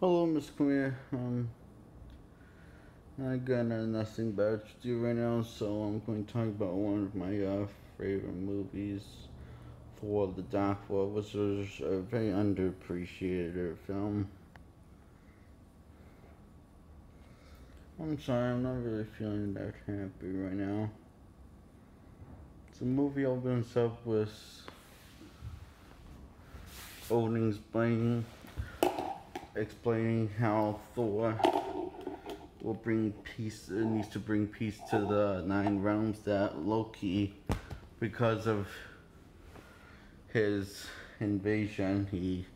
Hello, Miss Queer. I got nothing better to do right now, so I'm going to talk about one of my favorite movies, Thor: The Dark World, which was a very underappreciated film. I'm sorry, I'm not really feeling that happy right now. The movie opens up with Odin explaining how Thor will bring peace. It needs to bring peace to the nine realms. That Loki, because of his invasion, he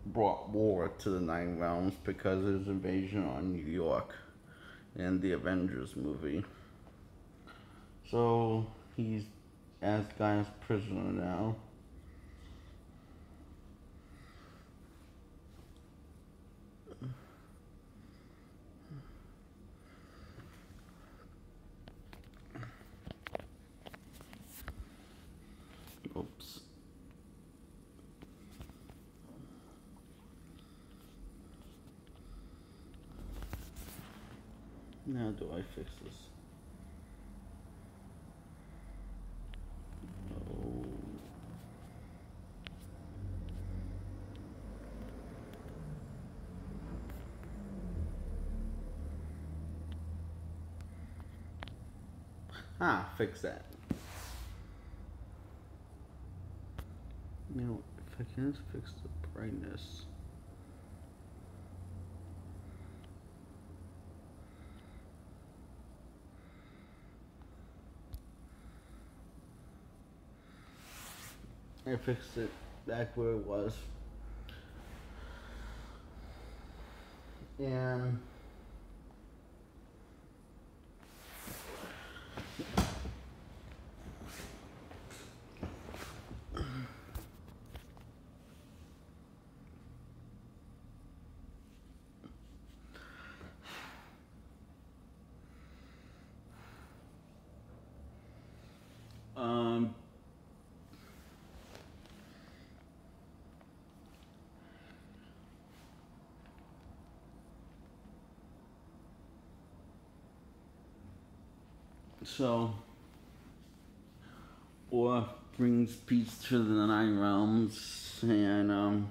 brought war to the nine realms because of his invasion on New York in the Avengers movie. So he's Asgard's prisoner now. Oops. How do I fix this? Oh. Fix that. You know, if I can just fix the brightness. I fixed it back where it was. And um so Or brings peace to the nine realms, and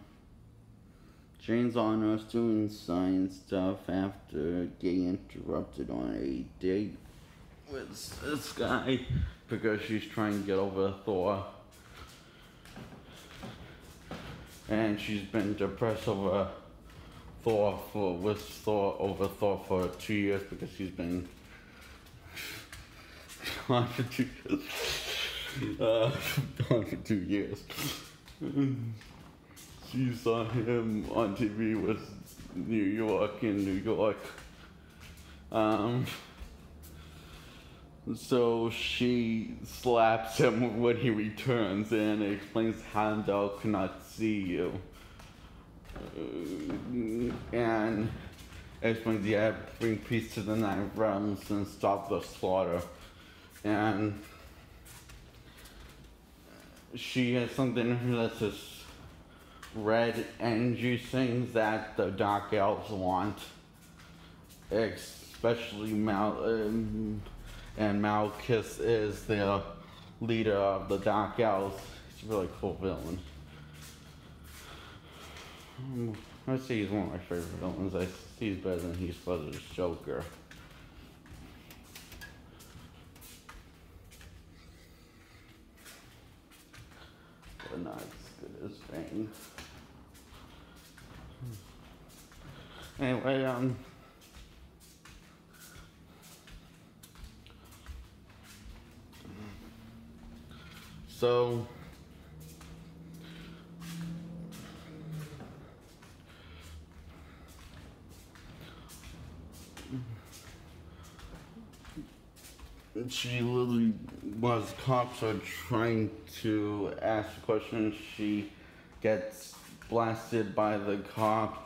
Jane's on Earth doing science stuff after getting interrupted on a date with this guy because she's trying to get over Thor. And she's been depressed over Thor for 2 years because she's been gone for 2 years. Gone for 2 years. She saw him on TV with New York in New York. So she slaps him when he returns and explains Heimdall cannot see you. And explains, yeah, bring peace to the nine realms and stop the slaughter. And she has something in her that says red energy things that the Dark Elves want, especially and Malekith is the leader of the Dark Elves. He's a really cool villain. I'd say he's one of my favorite villains. I see he's better than Heath Ledger's Joker. But not as good as Bane. Anyway, so she literally, while the cops are trying to ask questions, she gets blasted by the cops.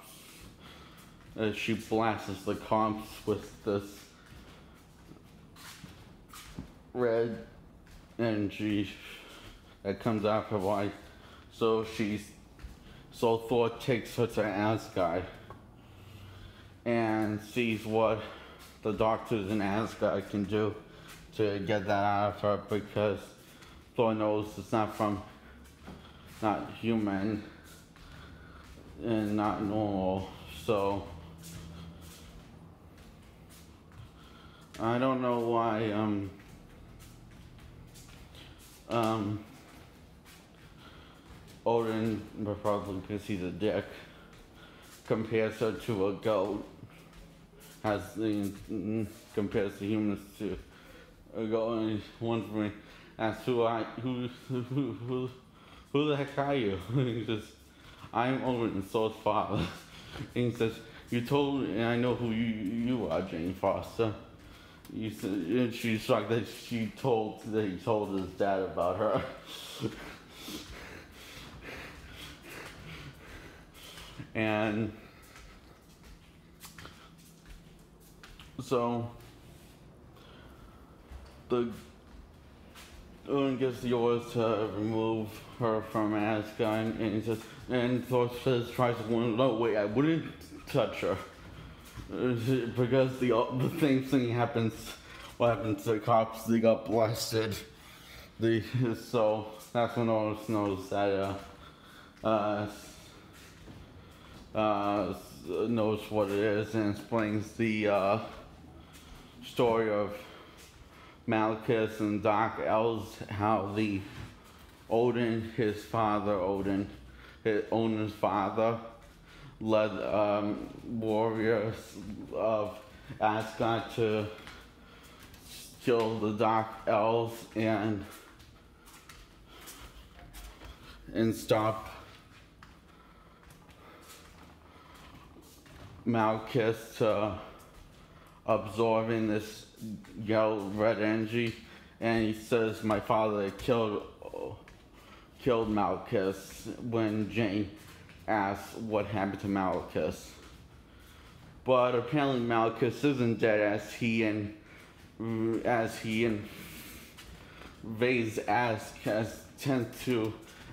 She blasts the cops with this red energy that comes out of her So Thor takes her to Asgard and sees what the doctors in Asgard can do to get that out of her, because Thor knows it's not human and not normal. So I don't know why Odin, probably because he's a dick, compares her to a goat. Compares the humans to a goat, and he wants me ask who the heck are you? He says, I'm Odin, Thor's father. And he says, you told me, and I know who you are, Jane Foster. And she's shocked that he told his dad about her. And so Odin gives the orders to remove her from Asgard, and he says, and Thor tries to warn, no wait, I wouldn't touch her. Because the same thing happens. What happened to the cops? They got blasted. So that's when Otis knows that knows what it is, and explains the story of Malekith and Dark Elves, how Odin's father, led warriors of Asgard to kill the Dark Elves and stop Malekith to absorbing this red energy. And he says, my father killed Malekith, when Jane asks what happened to Malekith. But apparently Malekith isn't dead, as he invades Asgard,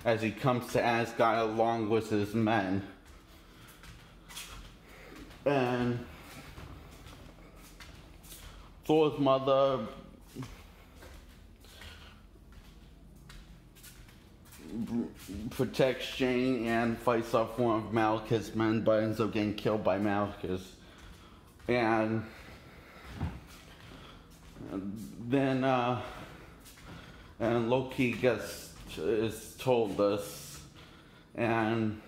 as he comes to Asgard along with his men. And Thor's mother protects Jane and fights off one of Malekith's men, but ends up getting killed by Malekith. And then and Loki is told this, and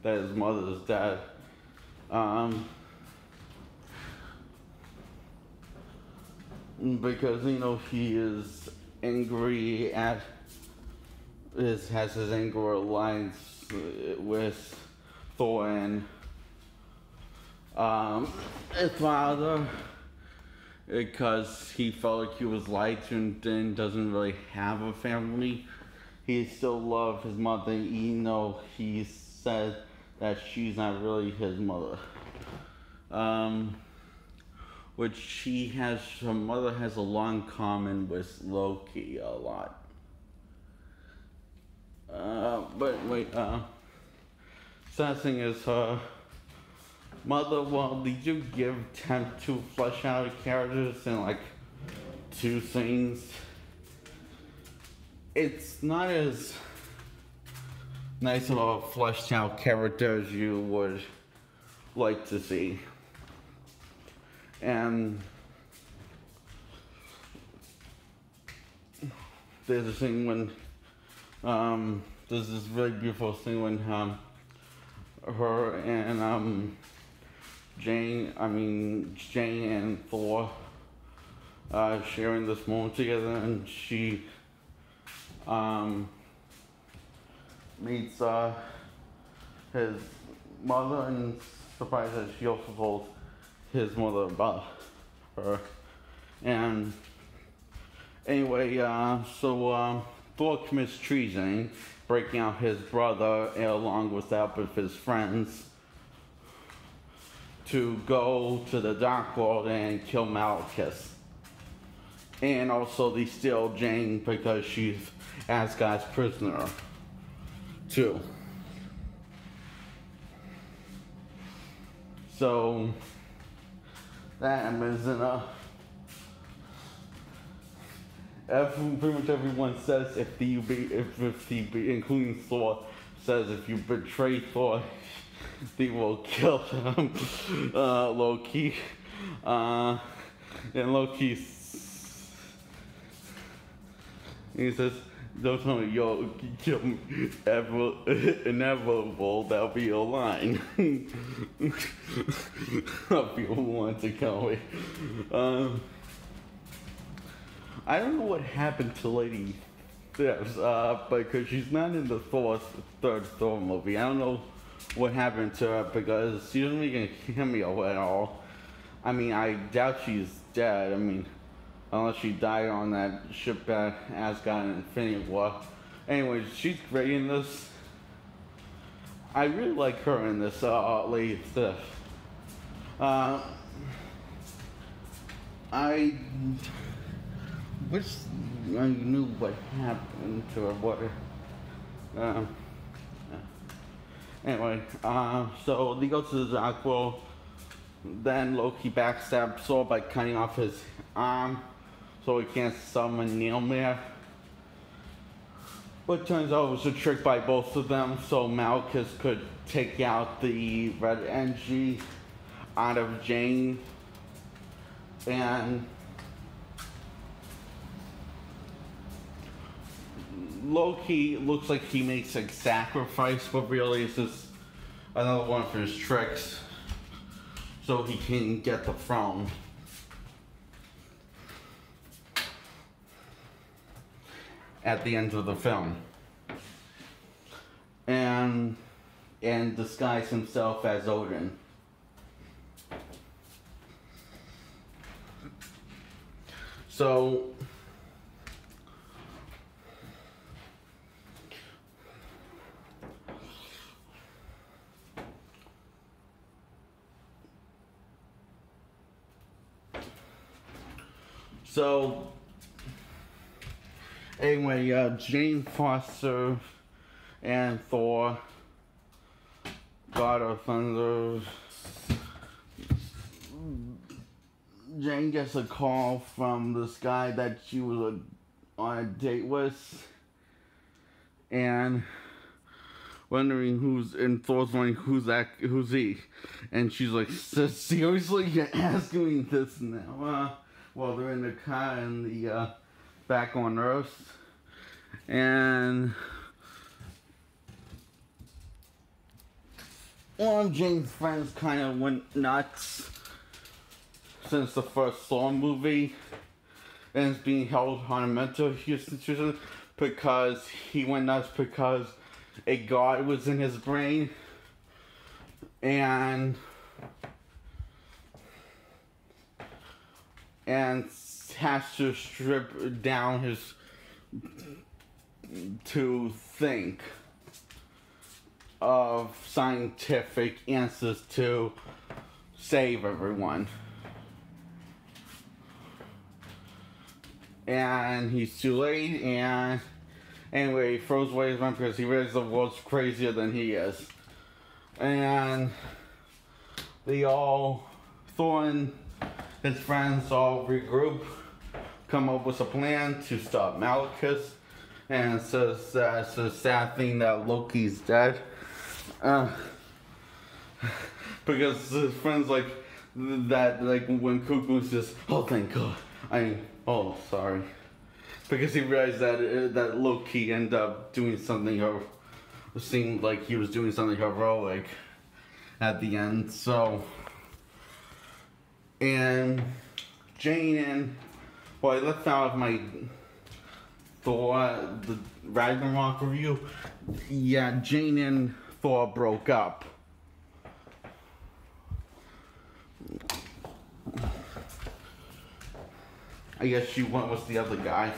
that his mother is dead. Because he is angry has his anger alliance with Thor and his father, because he felt like he was lied to and then doesn't really have a family. He still loved his mother, even though he said that she's not really his mother. Which her mother has a lot in common with Loki a lot. But wait, sad thing is her mother, well, did you attempt to flesh out characters in like 2 things? It's not as nice of a fleshed out character as you would like to see. And there's a thing when there's this really beautiful thing when her and Jane and Thor sharing this moment together, and she meets his mother, and surprised that she also told his mother about her. And anyway, so Thor commits treason, breaking out his brother along with the help of his friends to go to the Dark World and kill Malekith. And also they steal Jane because she's Asgard's prisoner, too. So that happens, and pretty much everyone says including Thor, says if you betray Thor, they will kill him. Loki, and Loki, he says, "Don't tell me you'll kill me. Inevitable. That'll be your line." People want to kill me. I don't know what happened to Lady Sif, because she's not in the third Thor movie. I don't know what happened to her because she doesn't make a cameo at all. I mean, I doubt she's dead. I mean, unless she died on that ship at Asgard in Infinity War. Anyways, she's great in this. I really like her in this, Lady Sif. I knew what happened to her. Anyway, so they go to the dark world. Then Loki backstabs Thor by cutting off his arm so he can't summon Mjolnir. But turns out it was a trick by both of them so Malekith could take out the red energy out of Jane. And Loki looks like he makes a sacrifice, but really it's just another one of his tricks so he can get the throne. At the end of the film. And disguise himself as Odin. So anyway, Jane Foster and Thor, God of Thunder. Jane gets a call from this guy that she was on a date with, and wondering Thor's wondering who's he, and she's like, seriously, you're asking me this now? While they're in the car and the back on Earth, and one of Jane's friends kind of went nuts since the first Thor movie, and is being held on a mental institution because he went nuts because a god was in his brain, and has to strip down his to think of scientific answers to save everyone. And he's too late, and anyway, he throws away his mind because he realizes the world's crazier than he is. And Thor and his friends all regroup, come up with a plan to stop Malekith, and it says that it's a sad thing that Loki's dead. Because his friends like that, like when Cuckoo says, "Oh, thank God." Oh, sorry. Because he realized that Loki ended up doing something, or seemed like he was doing something heroic at the end. So, and Jane I left out of my Thor, the Ragnarok review. Yeah, Jane and Thor broke up. I guess she went with the other guy.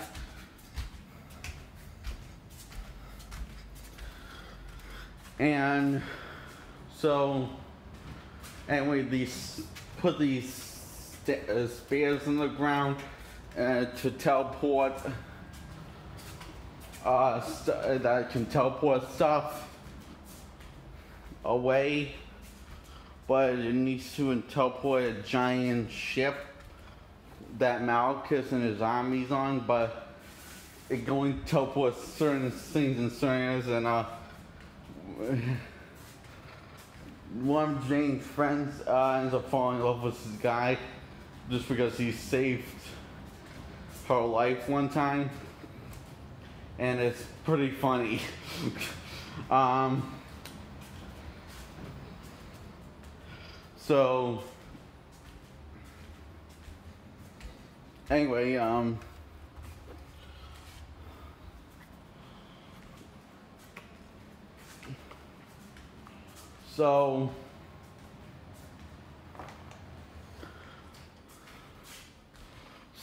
And so, anyway, put these spears in the ground to teleport that can teleport stuff away, but it needs to teleport a giant ship that Malekith and his army's on, but it only teleports certain things in certain areas, and one of Jane's friends ends up falling in love with this guy just because he saved her life one time, and it's pretty funny. So anyway, so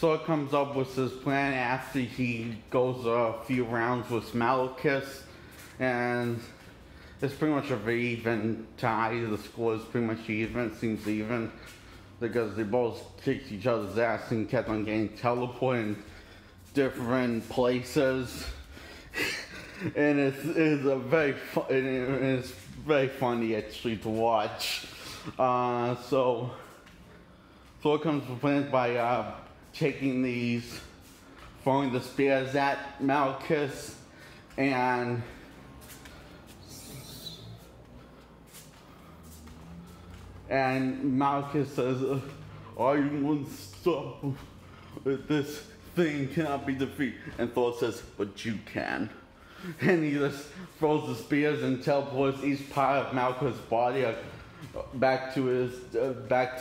it comes up with this plan after he goes a few rounds with Malekith, and it's pretty much a very even tie. The score is pretty much even, it seems even, because they both kicked each other's ass and kept on getting teleported in different places. And it's very funny actually to watch. So it comes to plans by taking these, throwing the spears at Malekith, and Malekith says, "Are you unstoppable? This thing cannot be defeated." And Thor says, "But you can." And he just throws the spears and teleports each part of Malekith's body back to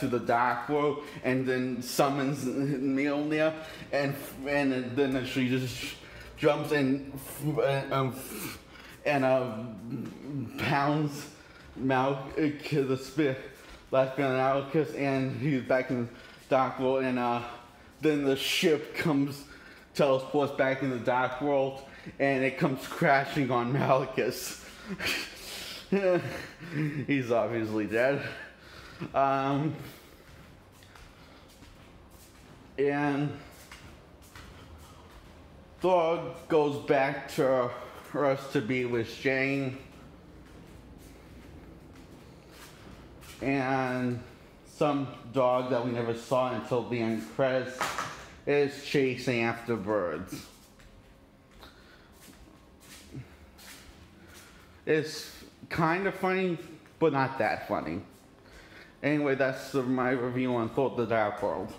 the Dark World, and then summons Mjolnir, and then she just jumps and pounds the spear left behind Malekith, and he's back in the Dark World, and then the ship teleports back in the Dark World, and it comes crashing on Malekith. He's obviously dead. And Thor goes back to Earth to be with Jane. And some dog that we never saw until the end credits is chasing after birds. It's kind of funny, but not that funny. Anyway, that's my review on Thor: The Dark World.